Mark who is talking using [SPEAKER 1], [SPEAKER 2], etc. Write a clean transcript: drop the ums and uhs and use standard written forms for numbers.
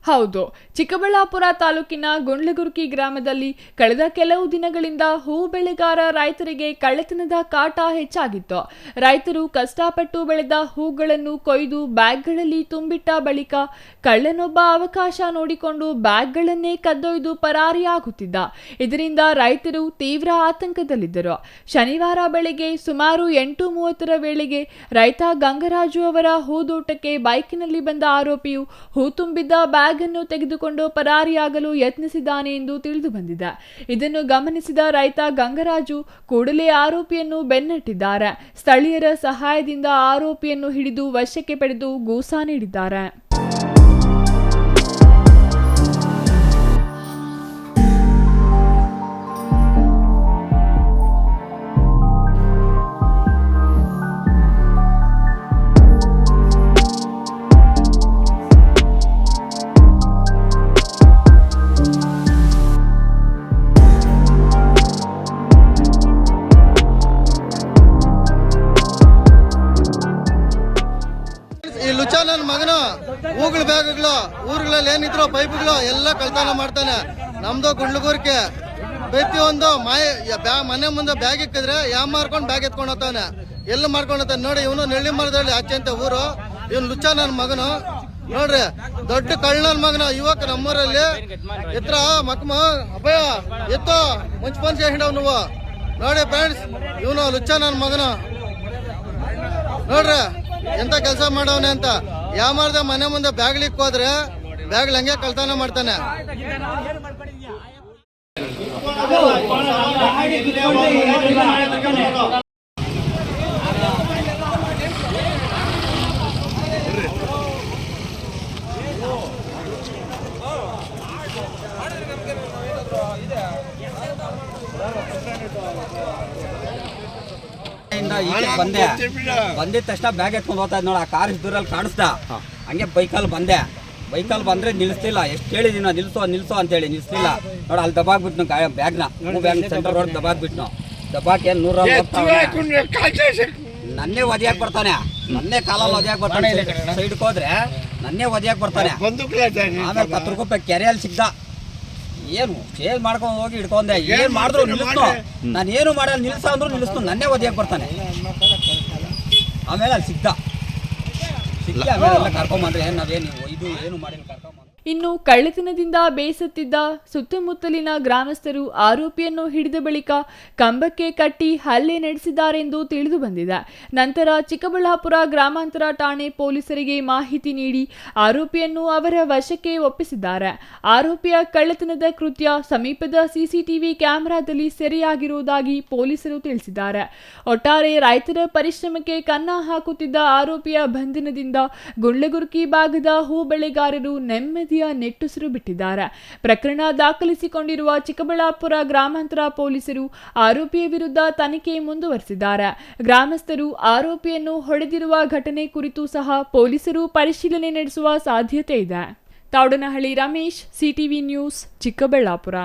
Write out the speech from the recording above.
[SPEAKER 1] ಹೌದು, ಚಿಕ್ಕಬಳ್ಳಾಪುರ ತಾಲೂಕಿನ ಗುಂಡ್ಲಗುರ್ಕಿ ಗ್ರಾಮದಲ್ಲಿ ಕಳೆದ ಕೆಲವು ದಿನಗಳಿಂದ ಹೂ ಬೆಳೆಗಾರ ರೈತರಿಗೆ ಕಳ್ಳತನದ ಕಾಟ ಹೆಚ್ಚಾಗಿತ್ತು. ರೈತರು ಕಷ್ಟಪಟ್ಟು ಬೆಳೆದ ಹೂಗಳನ್ನು ಕೊಯ್ದು ಬ್ಯಾಗ್ಗಳಲ್ಲಿ ತುಂಬಿಟ್ಟ ಬಳಿಕ ಕಳ್ಳನೊಬ್ಬ ಅವಕಾಶ ನೋಡಿಕೊಂಡು ಬ್ಯಾಗ್ಗಳನ್ನೇ ಕದ್ದೊಯ್ದು ಪರಾರಿಯಾಗುತ್ತಿದ್ದ. ಇದರಿಂದ ರೈತರು ತೀವ್ರ ಆತಂಕದಲ್ಲಿದ್ದರು. ಶನಿವಾರ ಬೆಳಗ್ಗೆ ಸುಮಾರು 8:30 ವೇಳೆಗೆ ರೈತ ಗಂಗರಾಜು ಅವರ ಹೂದೋಟಕ್ಕೆ ಬೈಕ್ನಲ್ಲಿ ಬಂದ ಆರೋಪಿಯು ಹೂ ತುಂಬಿದ್ದ ಬ್ಯಾಗ್ ಅನ್ನು ತೆಗೆದುಕೊಂಡು ಪರಾರಿಯಾಗಲು ಯತ್ನಿಸಿದ್ದಾನೆ ಎಂದು ತಿಳಿದು ಬಂದಿದೆ. ಇದನ್ನು ಗಮನಿಸಿದ ರೈತ ಗಂಗರಾಜು ಕೂಡಲೇ ಆರೋಪಿಯನ್ನು ಬೆನ್ನಟ್ಟಿದ್ದಾರೆ. ಸ್ಥಳೀಯರ ಸಹಾಯದಿಂದ ಆರೋಪಿಯನ್ನು ಹಿಡಿದು ವಶಕ್ಕೆ ಪಡೆದು ಗೂಸಾ ನೀಡಿದ್ದಾರೆ.
[SPEAKER 2] ಈ ಲುಚ್ಚ ನನ್ನ ಮಗನು ಹೂಗಳ ಬ್ಯಾಗ್ಗಳು ಊರುಗಳಲ್ಲಿ ಏನಿದ್ರು ಪೈಪ್ಗಳು ಎಲ್ಲ ಕಳ್ತನ ಮಾಡ್ತಾನೆ. ನಮ್ದು ಗುಂಡ್ಲಗುರ್ಕಿ ಪ್ರತಿಯೊಂದು ಮನೆ ಮುಂದೆ ಬ್ಯಾಗ್ ಇಕ್ಕಿದ್ರೆ ಮಾರ್ಕೊಂಡು ಬ್ಯಾಗ್ ಎತ್ಕೊಂಡು ಹೋಗ್ತಾನೆ. ಎಲ್ಲ ಮಾಡ್ಕೊಂಡು ಹೋಗ್ತಾನೆ ನೋಡಿ. ಇವನು ನೆಳ್ಳಿ ಮರದಲ್ಲಿ ಆಚೆ ಅಂತ ಊರು. ಇವನು ಲುಚ್ಚ ನನ್ನ ಮಗನು ನೋಡ್ರಿ, ದೊಡ್ಡ ಕಳ್ಳ ನನ್ನ ಮಗನು. ಯುವಕ ನಮ್ಮೂರಲ್ಲಿ ಎತ್ರ ಮಕ್ಮ ಅಭಯ ಎತ್ತೋ ಮುಂಚೆ ಹಿಡವ್ ನೀವು ನೋಡಿ ಫ್ರೆಂಡ್ಸ್. ಇವನು ಲುಚ್ಚ ನನ್ನ ಮಗನು ನೋಡ್ರಿ ಎಂತ ಕೆಲಸ ಮಾಡವನೆ ಅಂತ. ಯಾಮಾರ್ದ ಮನೆ ಮುಂದೆ ಬ್ಯಾಗ್ಲಿಕ್ಕೆ ಹೋದ್ರೆ ಬ್ಯಾಗ್ಲಿ ಹಂಗೆ ಕಳ್ತನ ಮಾಡ್ತಾನೆ.
[SPEAKER 3] ಬಂದಿದ ತಕ್ಷಣ ಬ್ಯಾಗ್ ಎತ್ಕೊಂಡು ಹೋಗ್ತಾ ಇದ್ ನೋಡ. ಆ ಕಾರ್ ದೂರಲ್ಲಿ ಕಾಣಿಸ್ತಾ ಹಂಗೆ ಬೈಕಲ್ಲಿ ಬಂದ್ರೆ ನಿಲ್ಲಿಸ್ತಿಲ್ಲ. ಎಷ್ಟು ಹೇಳಿದೀನಿ ನಿಲ್ಸೋ ಅಂತೇಳಿ ನಿಲ್ಲಿಸ್ತಿಲ್ಲ. ನೋಡ ಅಲ್ಲಿ ದಬಾಕ್ಬಿಟ್ನು ಬ್ಯಾಗ್ನ ಸೆಂಟರ್ ರೋಡ್ ದಬಾಕ್ಬಿಟ್ನು. ದಬಾಕ್ ಏನ್ 100 ನನ್ನೇ ಒದಿಯಾಕ್ ಬರ್ತಾನೆ. ನನ್ನೇ ಕಾಲಲ್ಲಿ ಒದಿಯಾಕ್ ಬರ್ತಾನೆ. ಸೈಡ್ಗೆ ಹೋದ್ರೆ ನನ್ನೇ ಒದಿಯಾಕ್ ಬರ್ತಾನೆ. ಆಮೇಲೆ 10 ರೂಪಾಯಿ ಕೆರೆಯಲ್ಲಿ ಸಿಗ್ದ. ಏನು ಚೇಂಜ್ ಮಾಡ್ಕೊಂಡು ಹೋಗಿ ಹಿಡ್ಕೊಂಡೆ. ಏನ್ ಮಾಡಿದ್ರು ನಿಲ್ಲಿಸ್ತು. ನಾನು ಏನು ಮಾಡಲ್ಲ ನಿಲ್ಸ ಅಂದ್ರು ನಿಲ್ಲಿಸ್ತು. ನನ್ನೇ ಒದಿಯಾಕ್ ಬರ್ತಾನೆ. ಆಮೇಲೆ ಅಲ್ಲಿ ಸಿಗ್ದ. ಆಮೇಲೆ ಎಲ್ಲ ಕರ್ಕೊಂಬಂದ್ರೆ ನಾವೇನು ಇದು ಏನು ಮಾಡಿ ಕರ್ಕೊಂಬಂದ್ರೆ.
[SPEAKER 1] ಇನ್ನು ಕಳ್ಳತನದಿಂದ ಬೇಸತ್ತಿದ್ದ ಸುತ್ತಮುತ್ತಲಿನ ಗ್ರಾಮಸ್ಥರು ಆರೋಪಿಯನ್ನು ಹಿಡಿದ ಬಳಿಕ ಕಂಬಕ್ಕೆ ಕಟ್ಟಿ ಹಲ್ಲೆ ನಡೆಸಿದ್ದಾರೆಂದು ತಿಳಿದು ಬಂದಿದೆ. ನಂತರ ಚಿಕ್ಕಬಳ್ಳಾಪುರ ಗ್ರಾಮಾಂತರ ಠಾಣೆ ಪೊಲೀಸರಿಗೆ ಮಾಹಿತಿ ನೀಡಿ ಆರೋಪಿಯನ್ನು ಅವರ ವಶಕ್ಕೆ ಒಪ್ಪಿಸಿದ್ದಾರೆ. ಆರೋಪಿಯ ಕಳ್ಳತನದ ಕೃತ್ಯ ಸಮೀಪದ ಸಿಸಿಟಿವಿ ಕ್ಯಾಮೆರಾದಲ್ಲಿ ಸೆರೆಯಾಗಿರುವುದಾಗಿ ಪೊಲೀಸರು ತಿಳಿಸಿದ್ದಾರೆ. ಒಟ್ಟಾರೆ ರೈತರ ಪರಿಶ್ರಮಕ್ಕೆ ಕನ್ನ ಹಾಕುತ್ತಿದ್ದ ಆರೋಪಿಯ ಬಂಧನದಿಂದ ಗುಂಡ್ಲಗುರ್ಕಿ ಭಾಗದ ಹೂ ಬೆಳೆಗಾರರು ನೆಮ್ಮದಿ ನೆಟ್ಟುಸಿರು ಬಿಟ್ಟಿದ್ದಾರೆ. ಪ್ರಕರಣ ದಾಖಲಿಸಿಕೊಂಡಿರುವ ಚಿಕ್ಕಬಳ್ಳಾಪುರ ಗ್ರಾಮಾಂತರ ಪೊಲೀಸರು ಆರೋಪಿಯ ವಿರುದ್ಧ ತನಿಖೆ ಮುಂದುವರೆಸಿದ್ದಾರೆ. ಗ್ರಾಮಸ್ಥರು ಆರೋಪಿಯನ್ನು ಹೊಡೆದಿರುವ ಘಟನೆ ಕುರಿತು ಸಹ ಪೊಲೀಸರು ಪರಿಶೀಲನೆ ನಡೆಸುವ ಸಾಧ್ಯತೆ ಇದೆ. Thoudanahalli Ramesh, CTV news, Chikkaballapur.